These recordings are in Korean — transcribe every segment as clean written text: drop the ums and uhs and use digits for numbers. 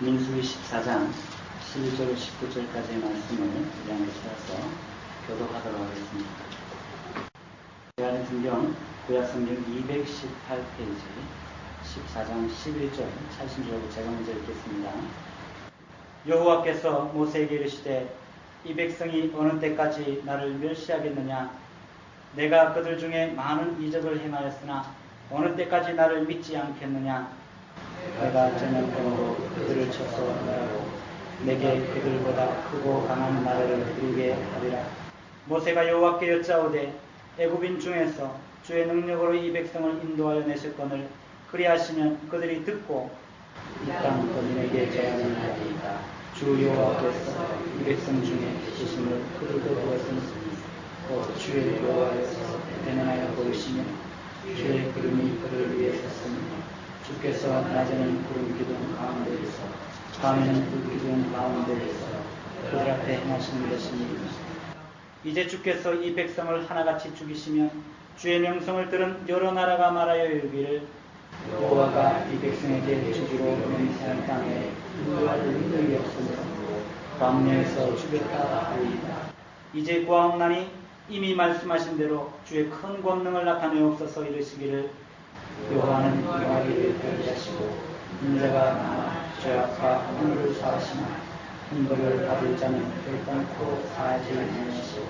민수기 14장 11절 19절까지의 말씀을 우리 함께 찾아서 교독하도록 하겠습니다. 제가 성경 구약성경 218페이지 14장 11절 찾으신 줄 알고 제가 먼저 읽겠습니다. 여호와께서 모세에게 이르시되 이 백성이 어느 때까지 나를 멸시하겠느냐? 내가 그들 중에 많은 이적을 행하였으나 어느 때까지 나를 믿지 않겠느냐? 내가 저녁병으로 그들을 쳐서 하라고 내게 그들보다 크고 강한 나라를 이루게 하리라. 모세가 여호와께 여짜오되 애굽인 중에서 주의 능력으로 이 백성을 인도하여 내셨거늘 그리하시면 그들이 듣고 이 땅 거민에게 제한을 하리이다. 주 여호와께서 이 백성 중에 계심을 그들도 보았으니 곧 주의 여호와께서 대면하여 보이시며 주의 구름이 그들을 위해 섰으니 주께서 낮에는 구름 기둥 가운데에서 밤에는 불 기둥 가운데에서 그들 앞에 행하시는 것이니 이제 주께서 이 백성을 하나같이 죽이시면 주의 명성을 들은 여러 나라가 말하여 이르기를 여호와가 이 백성에게 주기로 맹세한 땅에 인도할 능력이 없으므로 광야에서 죽였다 하리이다. 이제 구하옵나니 이미 말씀하신 대로 주의 큰 권능을 나타내옵소서. 이르시기를 여호와는 영화기를 편리하시고 인자가 나와 죄악과 허물을 사하시나 형벌을 받을 자는 결단코 사하지 아니하시고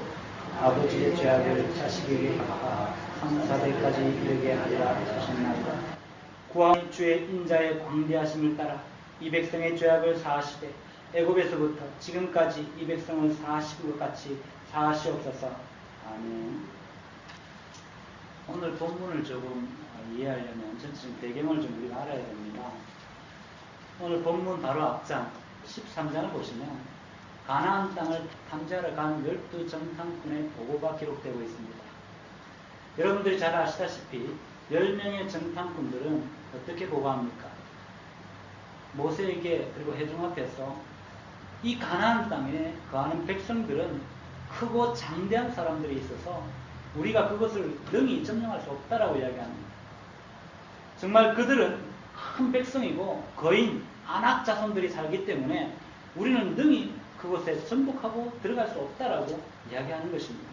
아버지의 죄악을 자식에게 갚아 3,4대까지 이르게 하리라 하셨나이다. 구하옵나니 주의 인자의 광대하심을 따라 이 백성의 죄악을 사하시되 애굽에서부터 지금까지 이 백성을 사하신 것 같이 사하시옵소서. 아멘. 오늘 본문을 조금 이해하려면 전체적인 배경을 좀 우리가 알아야 됩니다. 오늘 본문 바로 앞장 13장을 보시면 가나안 땅을 탐지하러 간 12정탐꾼의 보고가 기록되고 있습니다. 여러분들이 잘 아시다시피 10명의 정탐꾼들은 어떻게 보고합니까? 모세에게 그리고 회중 앞에서 이 가나안 땅에 거하는 백성들은 크고 장대한 사람들이 있어서 우리가 그것을 능히 점령할 수 없다라고 이야기합니다. 정말 그들은 큰 백성이고 거인, 안악 자손들이 살기 때문에 우리는 능히 그곳에 정복하고 들어갈 수 없다라고 이야기하는 것입니다.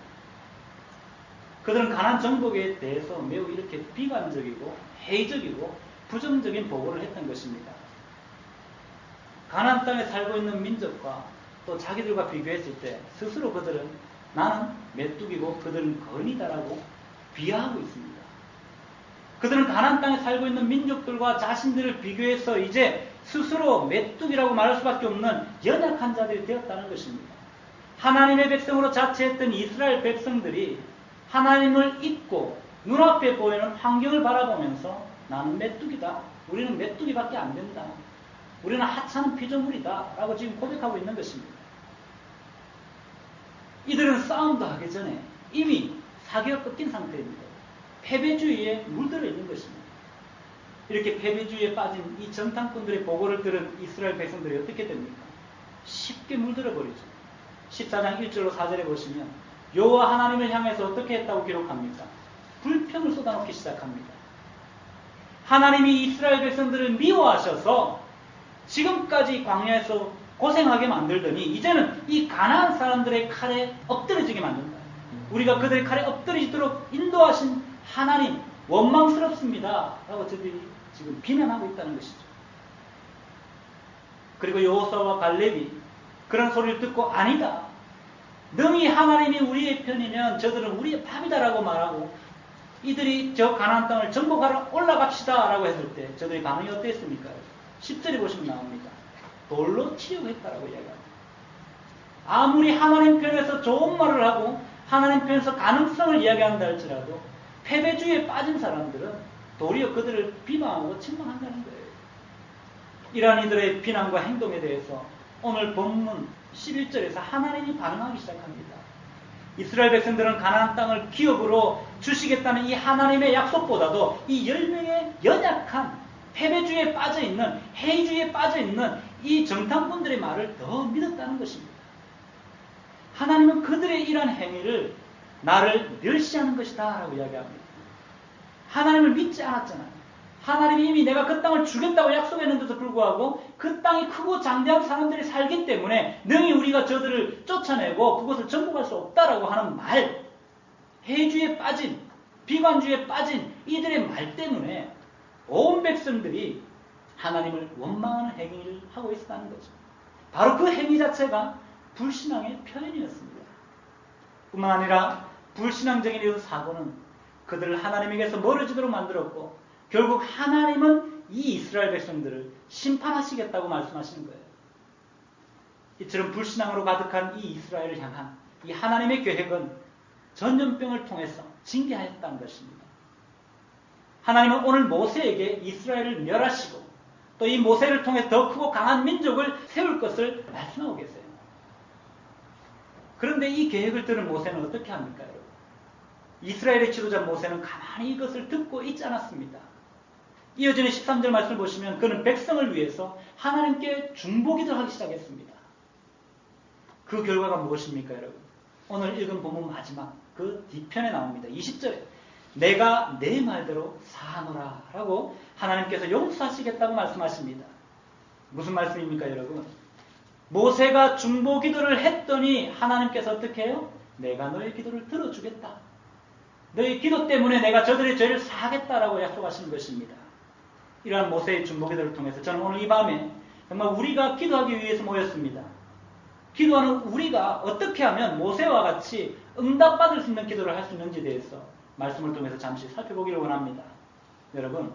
그들은 가나안 정복에 대해서 매우 이렇게 비관적이고 회의적이고 부정적인 보고를 했던 것입니다. 가나안 땅에 살고 있는 민족과 또 자기들과 비교했을 때 스스로 그들은 나는 메뚜기고 그들은 거인이다라고 비하하고 있습니다. 그들은 가나안 땅에 살고 있는 민족들과 자신들을 비교해서 이제 스스로 메뚜기라고 말할 수밖에 없는 연약한 자들이 되었다는 것입니다. 하나님의 백성으로 자처했던 이스라엘 백성들이 하나님을 잊고 눈앞에 보이는 환경을 바라보면서 나는 메뚜기다. 우리는 메뚜기밖에 안 된다. 우리는 하찮은 피조물이다. 라고 지금 고백하고 있는 것입니다. 이들은 싸움도 하기 전에 이미 사기가 꺾인 상태입니다. 패배주의에 물들어 있는 것입니다. 이렇게 패배주의에 빠진 이 정탐꾼들의 보고를 들은 이스라엘 백성들이 어떻게 됩니까? 쉽게 물들어 버리죠. 14장 1절로 4절에 보시면 여호와 하나님을 향해서 어떻게 했다고 기록합니까? 불평을 쏟아놓기 시작합니다. 하나님이 이스라엘 백성들을 미워하셔서 지금까지 광야에서 고생하게 만들더니 이제는 이 가나안 사람들의 칼에 엎드려지게 만든다. 우리가 그들의 칼에 엎드려지도록 인도하신 하나님 원망스럽습니다. 라고 저들이 지금 비난하고 있다는 것이죠. 그리고 여호수아와 갈렙이 그런 소리를 듣고 아니다. 능히 하나님이 우리의 편이면 저들은 우리의 밥이다라고 말하고 이들이 저 가나안 땅을 정복하러 올라갑시다 라고 했을 때 저들의 반응이 어땠습니까? 10절에 보시면 나옵니다. 돌로 치려고 했다라고 이야기합니다. 아무리 하나님 편에서 좋은 말을 하고 하나님 편에서 가능성을 이야기한다 할지라도 패배주의에 빠진 사람들은 도리어 그들을 비방하고 책망한다는 거예요. 이러한 이들의 비난과 행동에 대해서 오늘 본문 11절에서 하나님이 반응하기 시작합니다. 이스라엘 백성들은 가나안 땅을 기업으로 주시겠다는 이 하나님의 약속보다도 이 10명의 연약한 패배주의에 빠져있는 회의주의에 빠져있는 이 정탐꾼들의 말을 더 믿었다는 것입니다. 하나님은 그들의 이러한 행위를 나를 멸시하는 것이다 라고 이야기합니다. 하나님을 믿지 않았잖아요. 하나님이 이미 내가 그 땅을 주겠다고 약속했는데도 불구하고 그 땅이 크고 장대한 사람들이 살기 때문에 능히 우리가 저들을 쫓아내고 그것을 정복할 수 없다라고 하는 말, 해주에 빠진, 비관주의에 빠진 이들의 말 때문에 온 백성들이 하나님을 원망하는 행위를 하고 있었다는 거죠. 바로 그 행위 자체가 불신앙의 표현이었습니다. 뿐만 아니라 불신앙적인 이 사고는 그들을 하나님에게서 멀어지도록 만들었고 결국 하나님은 이 이스라엘 백성들을 심판하시겠다고 말씀하시는 거예요. 이처럼 불신앙으로 가득한 이 이스라엘을 향한 이 하나님의 계획은 전염병을 통해서 징계하였다는 것입니다. 하나님은 오늘 모세에게 이스라엘을 멸하시고 또 이 모세를 통해 더 크고 강한 민족을 세울 것을 말씀하고 계세요. 그런데 이 계획을 들은 모세는 어떻게 합니까, 여러분? 이스라엘의 지도자 모세는 가만히 이것을 듣고 있지 않았습니다. 이어지는 13절 말씀을 보시면 그는 백성을 위해서 하나님께 중보기도를 하기 시작했습니다. 그 결과가 무엇입니까, 여러분? 오늘 읽은 본문 마지막 그 뒤편에 나옵니다. 20절에 내가 내 말대로 사하노라 라고 하나님께서 용서하시겠다고 말씀하십니다. 무슨 말씀입니까, 여러분? 모세가 중보기도를 했더니 하나님께서 어떻게 해요? 내가 너의 기도를 들어주겠다. 너의 기도 때문에 내가 저들의 죄를 사하겠다라고 약속하시는 것입니다. 이러한 모세의 중보기도를 통해서 저는 오늘 이 밤에 정말 우리가 기도하기 위해서 모였습니다. 기도하는 우리가 어떻게 하면 모세와 같이 응답받을 수 있는 기도를 할 수 있는지에 대해서 말씀을 통해서 잠시 살펴보기를 원합니다. 여러분,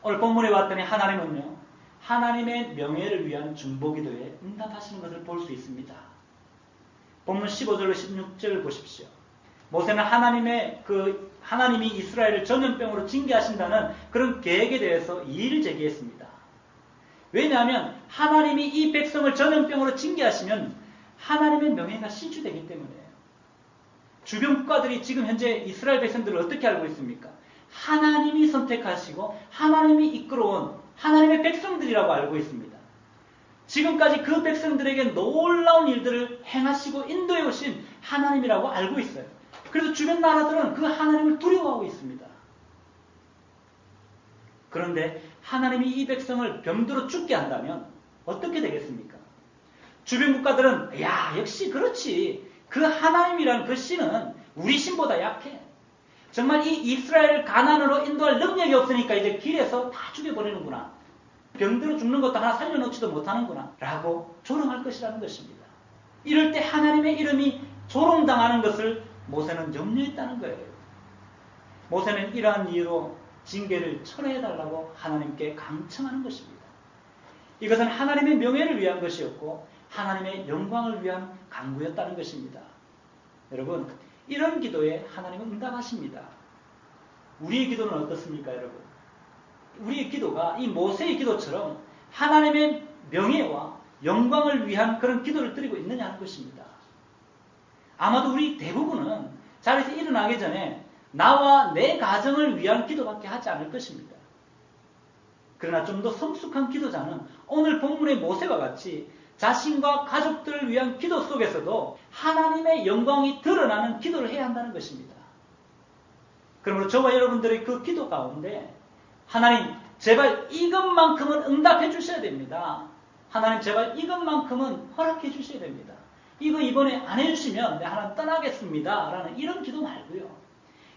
오늘 본문에 왔더니 하나님은요, 하나님의 명예를 위한 중보기도에 응답하시는 것을 볼 수 있습니다. 본문 15절로 16절을 보십시오. 모세는 하나님이 이스라엘을 전염병으로 징계하신다는 그런 계획에 대해서 이의를 제기했습니다. 왜냐하면 하나님이 이 백성을 전염병으로 징계하시면 하나님의 명예가 실추되기 때문이에요. 주변 국가들이 지금 현재 이스라엘 백성들을 어떻게 알고 있습니까? 하나님이 선택하시고 하나님이 이끌어온 하나님의 백성들이라고 알고 있습니다. 지금까지 그 백성들에게 놀라운 일들을 행하시고 인도해 오신 하나님이라고 알고 있어요. 그래서 주변 나라들은 그 하나님을 두려워하고 있습니다. 그런데 하나님이 이 백성을 병들어 죽게 한다면 어떻게 되겠습니까? 주변 국가들은 야, 역시 그렇지. 그 하나님이라는 그 신은 우리 신보다 약해. 정말 이 이스라엘을 가난으로 인도할 능력이 없으니까 이제 길에서 다 죽여버리는구나. 병들어 죽는 것도 하나 살려놓지도 못하는구나 라고 조롱할 것이라는 것입니다. 이럴 때 하나님의 이름이 조롱당하는 것을 모세는 염려했다는 거예요. 모세는 이러한 이유로 징계를 철회해달라고 하나님께 강청하는 것입니다. 이것은 하나님의 명예를 위한 것이었고 하나님의 영광을 위한 간구였다는 것입니다. 여러분, 이런 기도에 하나님은 응답하십니다. 우리의 기도는 어떻습니까, 여러분? 우리의 기도가 이 모세의 기도처럼 하나님의 명예와 영광을 위한 그런 기도를 드리고 있느냐 하는 것입니다. 아마도 우리 대부분은 자리에서 일어나기 전에 나와 내 가정을 위한 기도밖에 하지 않을 것입니다. 그러나 좀 더 성숙한 기도자는 오늘 본문의 모세와 같이 자신과 가족들을 위한 기도 속에서도 하나님의 영광이 드러나는 기도를 해야 한다는 것입니다. 그러므로 저와 여러분들의 그 기도 가운데 하나님 제발 이것만큼은 응답해 주셔야 됩니다. 하나님 제발 이것만큼은 허락해 주셔야 됩니다. 이거 이번에 안 해주시면 내가 하나님 떠나겠습니다 라는 이런 기도 말고요.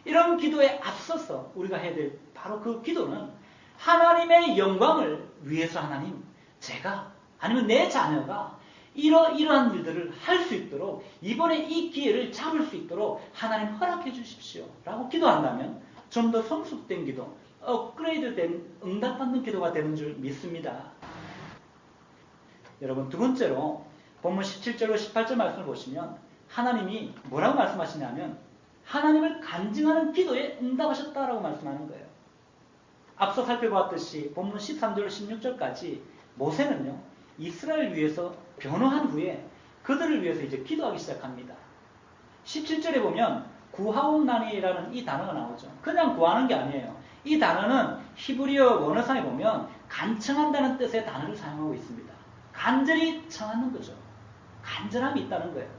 이런 기도에 앞서서 우리가 해야 될 바로 그 기도는 하나님의 영광을 위해서 하나님 제가 아니면 내 자녀가 이러한 일들을 할 수 있도록 이번에 이 기회를 잡을 수 있도록 하나님 허락해 주십시오 라고 기도한다면 좀 더 성숙된 기도, 업그레이드된 응답받는 기도가 되는 줄 믿습니다. 여러분, 두 번째로 본문 17절로 18절 말씀을 보시면 하나님이 뭐라고 말씀하시냐면 하나님을 간증하는 기도에 응답하셨다라고 말씀하는 거예요. 앞서 살펴보았듯이 본문 13절로 16절까지 모세는요, 이스라엘 위해서 변호한 후에 그들을 위해서 이제 기도하기 시작합니다. 17절에 보면 구하옵나니라는 이 단어가 나오죠. 그냥 구하는 게 아니에요. 이 단어는 히브리어 원어상에 보면 간청한다는 뜻의 단어를 사용하고 있습니다. 간절히 청하는 거죠. 간절함이 있다는 거예요.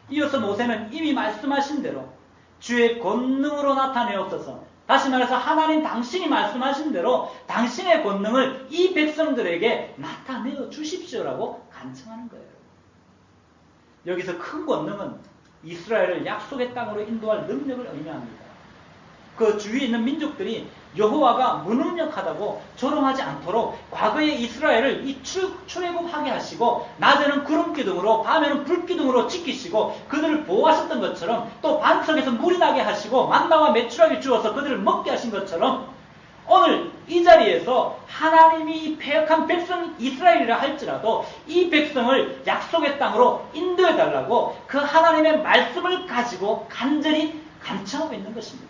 이어서 모세는 이미 말씀하신 대로 주의 권능으로 나타내옵소서 다시 말해서 하나님 당신이 말씀하신 대로 당신의 권능을 이 백성들에게 나타내어 주십시오라고 간청하는 거예요. 여기서 큰 권능은 이스라엘을 약속의 땅으로 인도할 능력을 의미합니다. 그 주위에 있는 민족들이 여호와가 무능력하다고 조롱하지 않도록 과거에 이스라엘을 이 출애굽하게 하시고 낮에는 구름 기둥으로 밤에는 불 기둥으로 지키시고 그들을 보호하셨던 것처럼 또 반석에서 물이 나게 하시고 만나와 메추라기 주어서 그들을 먹게 하신 것처럼 오늘 이 자리에서 하나님이 이 패역한 백성 이스라엘이라 할지라도 이 백성을 약속의 땅으로 인도해 달라고 그 하나님의 말씀을 가지고 간절히 간청하고 있는 것입니다.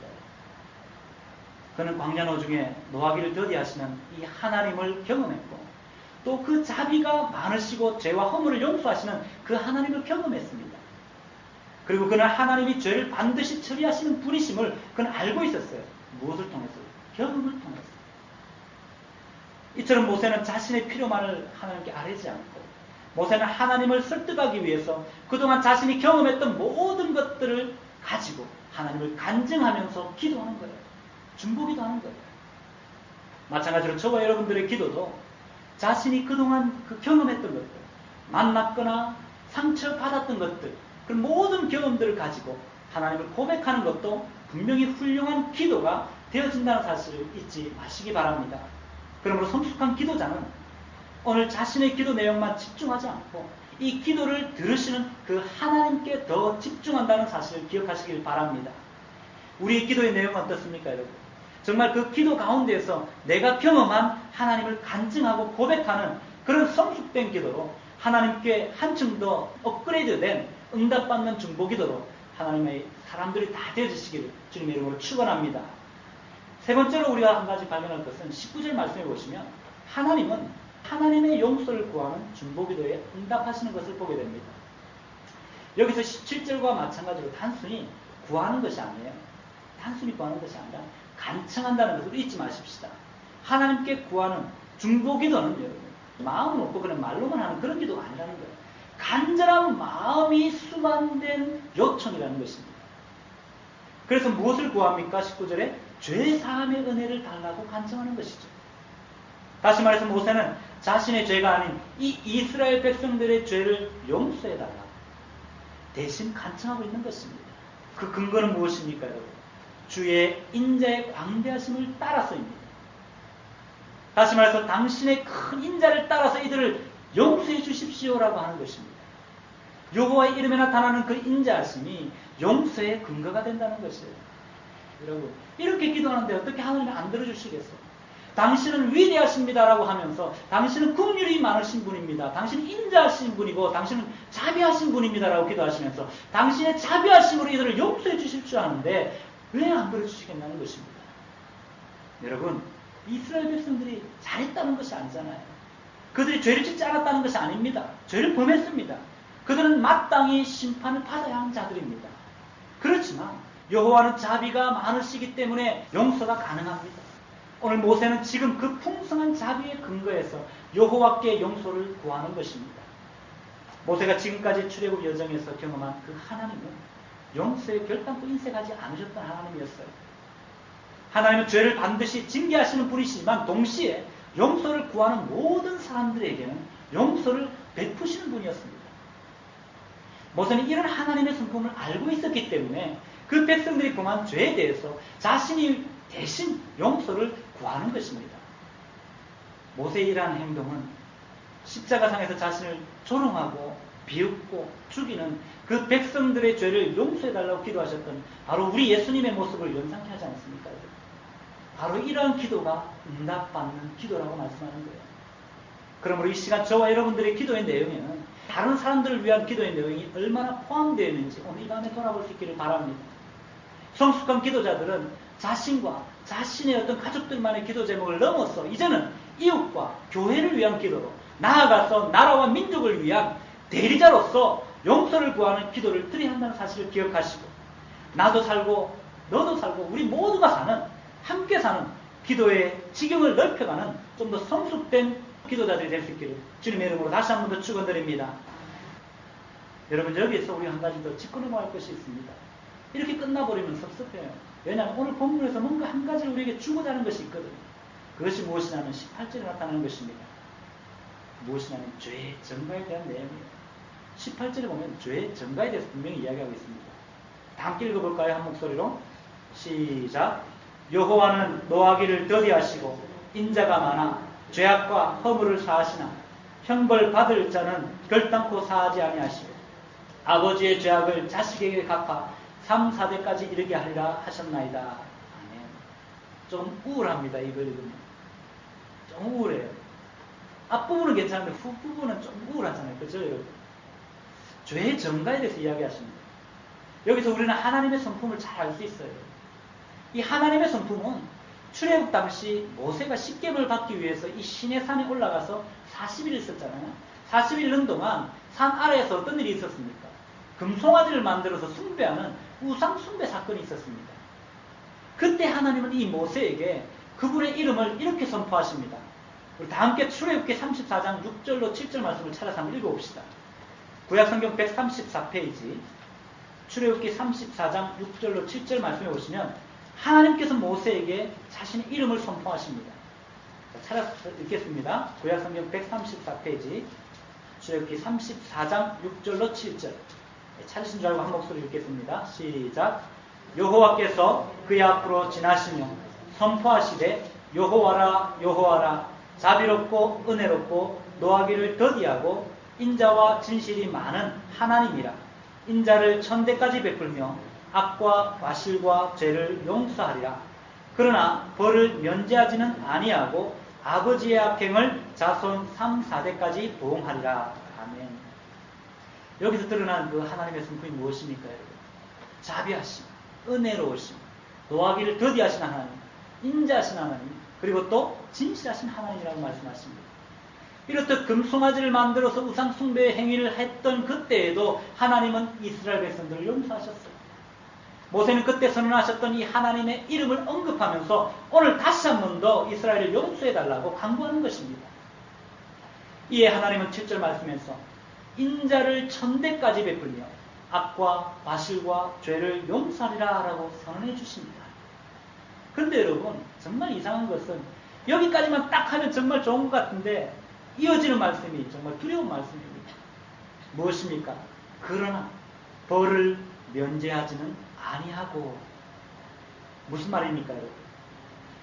그는 광야 노중에 노하기를 더디하시는 이 하나님을 경험했고 또 그 자비가 많으시고 죄와 허물을 용서하시는 그 하나님을 경험했습니다. 그리고 그는 하나님이 죄를 반드시 처리하시는 분이심을 그는 알고 있었어요. 무엇을 통해서? 경험을 통해서. 이처럼 모세는 자신의 필요만을 하나님께 아뢰지 않고 모세는 하나님을 설득하기 위해서 그동안 자신이 경험했던 모든 것들을 가지고 하나님을 간증하면서 기도하는 거예요. 중보기도 하는 거예요. 마찬가지로 저와 여러분들의 기도도 자신이 그동안 그 경험했던 것들, 만났거나 상처받았던 것들, 그 모든 경험들을 가지고 하나님을 고백하는 것도 분명히 훌륭한 기도가 되어진다는 사실을 잊지 마시기 바랍니다. 그러므로 성숙한 기도자는 오늘 자신의 기도 내용만 집중하지 않고 이 기도를 들으시는 그 하나님께 더 집중한다는 사실을 기억하시길 바랍니다. 우리의 기도의 내용은 어떻습니까, 여러분? 정말 그 기도 가운데에서 내가 경험한 하나님을 간증하고 고백하는 그런 성숙된 기도로 하나님께 한층 더 업그레이드된 응답받는 중보기도로 하나님의 사람들이 다 되어지시기를 주님의 이름으로 축원합니다. 세 번째로 우리가 한 가지 발견할 것은 19절 말씀해 보시면 하나님은 하나님의 용서를 구하는 중보기도에 응답하시는 것을 보게 됩니다. 여기서 17절과 마찬가지로 단순히 구하는 것이 아니에요. 단순히 구하는 것이 아니라 간청한다는 것을 잊지 마십시다. 하나님께 구하는 중보기도는 여러분 마음은 없고 그냥 말로만 하는 그런 기도가 아니라는 거예요. 간절한 마음이 수반된 요청이라는 것입니다. 그래서 무엇을 구합니까? 19절에 죄사함의 은혜를 달라고 간청하는 것이죠. 다시 말해서 모세는 자신의 죄가 아닌 이 이스라엘 백성들의 죄를 용서해달라고 대신 간청하고 있는 것입니다. 그 근거는 무엇입니까, 여러분? 주의 인자의 광대하심을 따라서입니다. 다시 말해서 당신의 큰 인자를 따라서 이들을 용서해 주십시오라고 하는 것입니다. 여호와의 이름에 나타나는 그 인자하심이 용서의 근거가 된다는 것이에요. 여러분, 이렇게 기도하는데 어떻게 하나님이 안 들어주시겠어? 당신은 위대하십니다라고 하면서 당신은 긍휼이 많으신 분입니다. 당신은 인자하신 분이고 당신은 자비하신 분입니다라고 기도하시면서 당신의 자비하심으로 이들을 용서해 주십시오 하는데 왜 안 들어주시겠냐는 것입니다. 여러분, 이스라엘 백성들이 잘했다는 것이 아니잖아요. 그들이 죄를 짓지 않았다는 것이 아닙니다. 죄를 범했습니다. 그들은 마땅히 심판을 받아야 하는 자들입니다. 그렇지만 여호와는 자비가 많으시기 때문에 용서가 가능합니다. 오늘 모세는 지금 그 풍성한 자비의 근거에서 여호와께 용서를 구하는 것입니다. 모세가 지금까지 출애굽 여정에서 경험한 그 하나님은 용서에 결단코 인색하지 않으셨던 하나님이었어요. 하나님은 죄를 반드시 징계하시는 분이시지만 동시에 용서를 구하는 모든 사람들에게는 용서를 베푸시는 분이었습니다. 모세는 이런 하나님의 성품을 알고 있었기 때문에 그 백성들이 범한 죄에 대해서 자신이 대신 용서를 구하는 것입니다. 모세의 이러한 행동은 십자가상에서 자신을 조롱하고 비웃고 죽이는 그 백성들의 죄를 용서해달라고 기도하셨던 바로 우리 예수님의 모습을 연상케 하지 않습니까? 바로 이러한 기도가 응답받는 기도라고 말씀하는 거예요. 그러므로 이 시간 저와 여러분들의 기도의 내용에는 다른 사람들을 위한 기도의 내용이 얼마나 포함되어 있는지 오늘 이 밤에 돌아볼 수 있기를 바랍니다. 성숙한 기도자들은 자신과 자신의 어떤 가족들만의 기도 제목을 넘어서 이제는 이웃과 교회를 위한 기도로 나아가서 나라와 민족을 위한 대리자로서 용서를 구하는 기도를 드려야 한다는 사실을 기억하시고 나도 살고 너도 살고 우리 모두가 사는 함께 사는 기도의 지경을 넓혀가는 좀 더 성숙된 기도자들이 될 수 있기를 주님의 이름으로 다시 한 번 더 축원드립니다. 여러분 여기에서 우리 한 가지 더 짚고 넘어갈 것이 있습니다. 이렇게 끝나버리면 섭섭해요. 왜냐하면 오늘 본문에서 뭔가 한 가지를 우리에게 주고자 하는 것이 있거든요. 그것이 무엇이냐면 18절에 나타나는 것입니다. 무엇이냐면 죄의 전가에 대한 내용이에요. 18절에 보면 죄의 전가에 대해서 분명히 이야기하고 있습니다. 다 함께 읽어볼까요? 한 목소리로. 시작. 여호와는 노하기를 더디하시고 인자가 많아 죄악과 허물을 사하시나 형벌 받을 자는 결단코 사하지 아니하시고 아버지의 죄악을 자식에게 갚아 3, 4대까지 이르게 하리라 하셨나이다. 아멘. 좀 우울합니다. 이걸 읽으면. 좀 우울해요. 앞부분은 괜찮은데 후부분은 좀 우울하잖아요. 그죠 여러분? 죄의 전가에 대해서 이야기하십니다. 여기서 우리는 하나님의 성품을 잘 알 수 있어요. 이 하나님의 성품은 출애굽 당시 모세가 십계명을 받기 위해서 이 시내산에 올라가서 40일 있었잖아요. 40일 있는 동안 산 아래에서 어떤 일이 있었습니까? 금송아지를 만들어서 숭배하는 우상 숭배 사건이 있었습니다. 그때 하나님은 이 모세에게 그분의 이름을 이렇게 선포하십니다. 우리 다 함께 출애굽기 34장 6절로 7절 말씀을 찾아서 한번 읽어봅시다. 구약성경 134페이지 출애굽기 34장 6절로 7절 말씀해 보시면 하나님께서 모세에게 자신의 이름을 선포하십니다. 찾아서 읽겠습니다. 구약성경 134페이지 출애굽기 34장 6절로 7절 찾으신 줄 알고 한 목소리 읽겠습니다. 시작. 여호와께서 그의 앞으로 지나시며 선포하시되 여호와라 여호와라 자비롭고 은혜롭고 노하기를 더디하고 인자와 진실이 많은 하나님이라. 인자를 천대까지 베풀며 악과 과실과 죄를 용서하리라. 그러나 벌을 면제하지는 아니하고 아버지의 악행을 자손 3, 4대까지 보응하리라. 아멘. 여기서 드러난 그 하나님의 성품이 무엇입니까 여러분? 자비하심, 은혜로우심, 노하기를 더디하신 하나님, 인자하신 하나님, 그리고 또 진실하신 하나님이라고 말씀하십니다. 이렇듯 금송아지를 만들어서 우상 숭배의 행위를 했던 그때에도 하나님은 이스라엘 백성들을 용서하셨어요. 모세는 그때 선언하셨던 이 하나님의 이름을 언급하면서 오늘 다시 한 번 더 이스라엘을 용서해달라고 강구하는 것입니다. 이에 하나님은 7절 말씀에서 인자를 천대까지 베풀며 악과 과실과 죄를 용서하리라 라고 선언해 주십니다. 그런데 여러분 정말 이상한 것은 여기까지만 딱 하면 정말 좋은 것 같은데 이어지는 말씀이 정말 두려운 말씀입니다. 무엇입니까? 그러나 벌을 면제하지는 아니하고. 무슨 말입니까 여러분?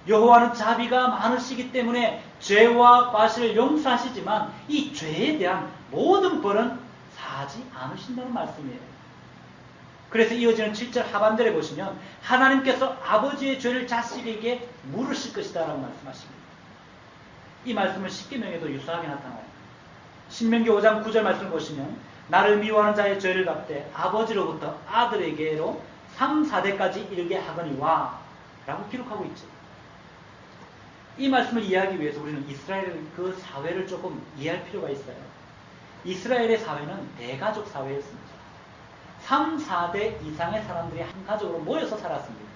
여호와는 자비가 많으시기 때문에 죄와 과실을 용서하시지만 이 죄에 대한 모든 벌은 사하지 않으신다는 말씀이에요. 그래서 이어지는 7절 하반절에 보시면 하나님께서 아버지의 죄를 자식에게 물으실 것이다 라고 말씀하십니다. 이 말씀은 십계명에도 유사하게 나타나요. 신명기 5장 9절 말씀을 보시면 나를 미워하는 자의 죄를 갚되 아버지로부터 아들에게로 3, 4대까지 이르게 하거니와 라고 기록하고 있죠. 이 말씀을 이해하기 위해서 우리는 이스라엘 그 사회를 조금 이해할 필요가 있어요. 이스라엘의 사회는 대가족 사회였습니다. 3, 4대 이상의 사람들이 한 가족으로 모여서 살았습니다.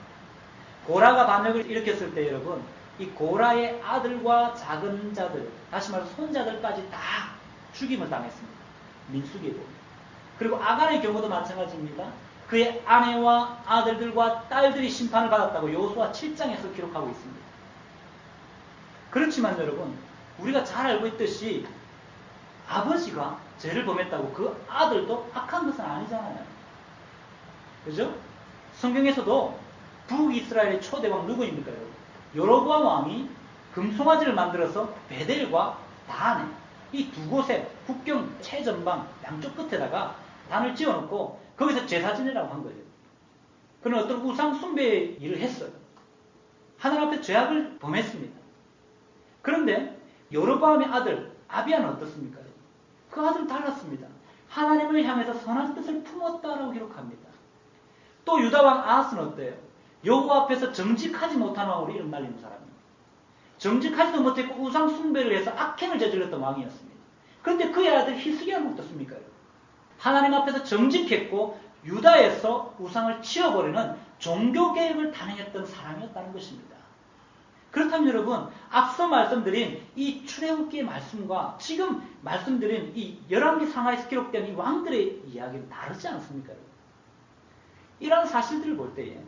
고라가 반역을 일으켰을 때 여러분 이 고라의 아들과 작은 자들, 다시 말해서 손자들까지 다 죽임을 당했습니다. 민수기에 보면. 그리고 아간의 경우도 마찬가지입니다. 그의 아내와 아들들과 딸들이 심판을 받았다고 여호수아 7장에서 기록하고 있습니다. 그렇지만 여러분 우리가 잘 알고 있듯이 아버지가 죄를 범했다고 그 아들도 악한 것은 아니잖아요. 그죠? 성경에서도 북이스라엘의 초대왕 누구입니까 여러분? 여로보암 왕이 금송아지를 만들어서 베델과 단에 이 두 곳에 국경 최전방 양쪽 끝에다가 단을 지어놓고 거기서 제사 지내라고 한 거예요. 그는 어떤 우상 숭배의 일을 했어요. 하나님 앞에 죄악을 범했습니다. 그런데 여로보암의 아들 아비야는 어떻습니까? 그 아들은 달랐습니다. 하나님을 향해서 선한 뜻을 품었다라고 기록합니다. 또 유다왕 아하스는 어때요? 여호와 앞에서 정직하지 못한 왕으로 이름 날리는 사람입니다. 정직하지도 못했고 우상 숭배를 해서 악행을 저질렀던 왕이었습니다. 그런데 그의 아들 히스기야는 어떻습니까? 하나님 앞에서 정직했고 유다에서 우상을 치워버리는 종교개혁을 단행했던 사람이었다는 것입니다. 그렇다면 여러분 앞서 말씀드린 이 출애굽기의 말씀과 지금 말씀드린 이 열왕기 상하에서 기록된 이 왕들의 이야기는 다르지 않습니까? 이런 사실들을 볼 때에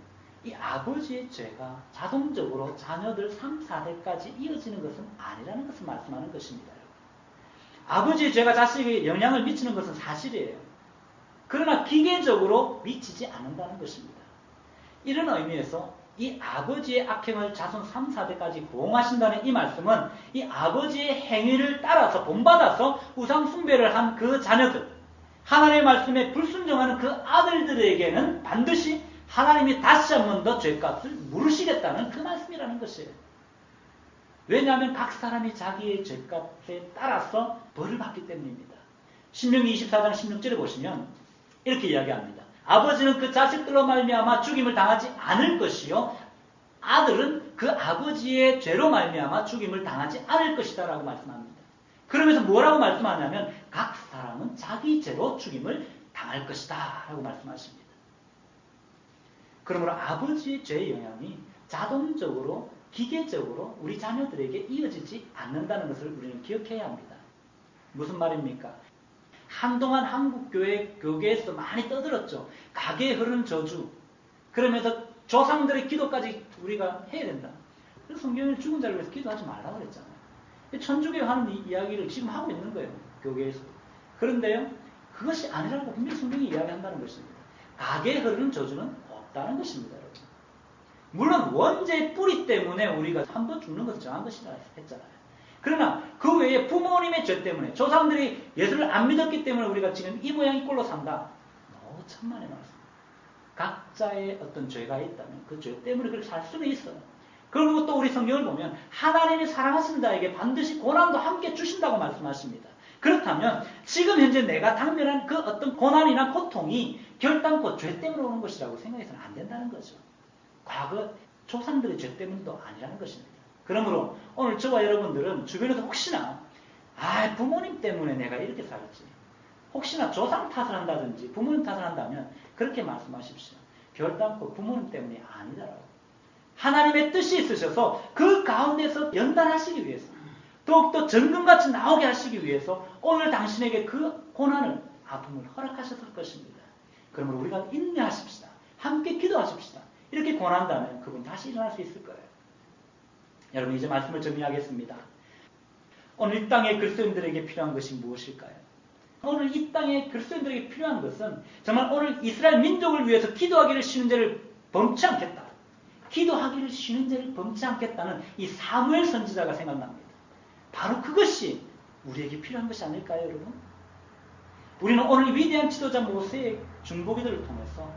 이 아버지의 죄가 자동적으로 자녀들 3, 4대까지 이어지는 것은 아니라는 것을 말씀하는 것입니다. 아버지의 죄가 자식에게 영향을 미치는 것은 사실이에요. 그러나 기계적으로 미치지 않는다는 것입니다. 이런 의미에서 이 아버지의 악행을 자손 3, 4대까지 보응하신다는 이 말씀은 이 아버지의 행위를 따라서 본받아서 우상 숭배를 한 그 자녀들, 하나님의 말씀에 불순종하는 그 아들들에게는 반드시 하나님이 다시 한 번 더 죄값을 물으시겠다는 그 말씀이라는 것이에요. 왜냐하면 각 사람이 자기의 죄값에 따라서 벌을 받기 때문입니다. 신명기 24장 16절에 보시면 이렇게 이야기합니다. 아버지는 그 자식들로 말미암아 죽임을 당하지 않을 것이요 아들은 그 아버지의 죄로 말미암아 죽임을 당하지 않을 것이다 라고 말씀합니다. 그러면서 뭐라고 말씀하냐면 각 사람은 자기 죄로 죽임을 당할 것이다 라고 말씀하십니다. 그러므로 아버지의 죄의 영향이 자동적으로 기계적으로 우리 자녀들에게 이어지지 않는다는 것을 우리는 기억해야 합니다. 무슨 말입니까? 한동안 한국교회 교계에서 많이 떠들었죠. 가게에 흐르는 저주. 그러면서 조상들의 기도까지 우리가 해야 된다. 그래서 성경에 죽은 자를 위해서 기도하지 말라고 그랬잖아요. 천주교 하는 이야기를 지금 하고 있는 거예요. 교계에서. 그런데요. 그것이 아니라고 분명히 성경이 이야기한다는 것입니다. 가게에 흐르는 저주는 없다는 것입니다. 여러분. 물론 원죄의 뿌리 때문에 우리가 한 번 죽는 것은 정한 것이라 했잖아요. 그러나 그 외에 부모님의 죄 때문에 조상들이 예수를 안 믿었기 때문에 우리가 지금 이 모양 이 꼴로 산다. 너무 천만의 말씀. 각자의 어떤 죄가 있다면 그 죄 때문에 그렇게 살 수는 있어요. 그리고 또 우리 성경을 보면 하나님이 사랑하시는 자에게 반드시 고난도 함께 주신다고 말씀하십니다. 그렇다면 지금 현재 내가 당면한 그 어떤 고난이나 고통이 결단코 죄 때문에 오는 것이라고 생각해서는 안 된다는 거죠. 과거 조상들의 죄 때문도 아니라는 것입니다. 그러므로 오늘 저와 여러분들은 주변에서 혹시나 부모님 때문에 내가 이렇게 살았지, 혹시나 조상 탓을 한다든지 부모님 탓을 한다면 그렇게 말씀하십시오. 결단코 부모님 때문이 아니다라고. 하나님의 뜻이 있으셔서 그 가운데서 연단하시기 위해서 더욱더 정금같이 나오게 하시기 위해서 오늘 당신에게 그 고난을 아픔을 허락하셨을 것입니다. 그러므로 우리가 인내하십시다. 함께 기도하십시다. 이렇게 권한다면 그분 다시 일어날 수 있을 거예요. 여러분 이제 말씀을 정리하겠습니다. 오늘 이 땅의 그리스도인들에게 필요한 것이 무엇일까요? 오늘 이 땅의 그리스도인들에게 필요한 것은 정말 오늘 이스라엘 민족을 위해서 기도하기를 쉬는 죄를 범치 않겠다. 기도하기를 쉬는 죄를 범치 않겠다는 이 사무엘 선지자가 생각납니다. 바로 그것이 우리에게 필요한 것이 아닐까요, 여러분? 우리는 오늘 위대한 지도자 모세의 중보기도를 통해서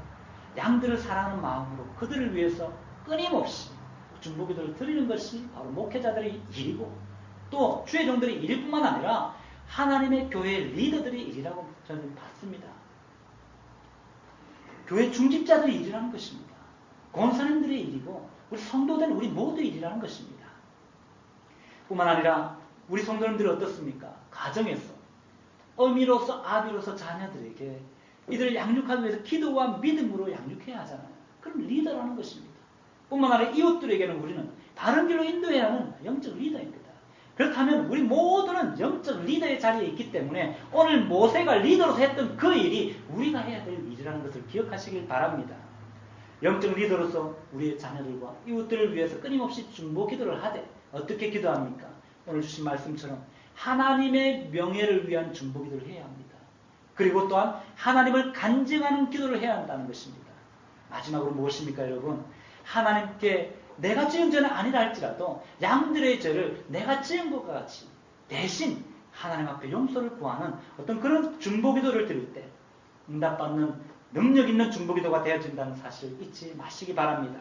양들을 사랑하는 마음으로 그들을 위해서 끊임없이 중보기도를 드리는 것이 바로 목회자들의 일이고 또 주의 종들의 일일 뿐만 아니라 하나님의 교회 리더들의 일이라고 저는 봤습니다. 교회 중직자들의 일이라는 것입니다. 권사님들의 일이고 우리 성도된 우리 모두의 일이라는 것입니다. 뿐만 아니라 우리 성도님들이 어떻습니까? 가정에서 어미로서 아비로서 자녀들에게 이들을 양육하기 위해서 기도와 믿음으로 양육해야 하잖아요. 그럼 리더라는 것입니다. 뿐만 아니라 이웃들에게는 우리는 바른 길로 인도해야 하는 영적 리더입니다. 그렇다면 우리 모두는 영적 리더의 자리에 있기 때문에 오늘 모세가 리더로서 했던 그 일이 우리가 해야 될 일이라는 것을 기억하시길 바랍니다. 영적 리더로서 우리의 자녀들과 이웃들을 위해서 끊임없이 중보 기도를 하되 어떻게 기도합니까? 오늘 주신 말씀처럼 하나님의 명예를 위한 중보 기도를 해야 합니다. 그리고 또한 하나님을 간증하는 기도를 해야 한다는 것입니다. 마지막으로 무엇입니까, 여러분? 하나님께 내가 지은 죄는 아니라 할지라도 양들의 죄를 내가 지은 것과 같이 대신 하나님 앞에 용서를 구하는 어떤 그런 중보기도를 드릴 때 응답받는 능력 있는 중보기도가 되어진다는 사실을 잊지 마시기 바랍니다.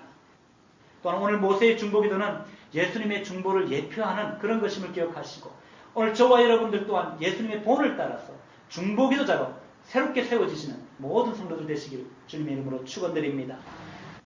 또한 오늘 모세의 중보기도는 예수님의 중보를 예표하는 그런 것임을 기억하시고 오늘 저와 여러분들 또한 예수님의 본을 따라서 중보기도자로 새롭게 세워지시는 모든 성도들 되시길 주님의 이름으로 축원드립니다.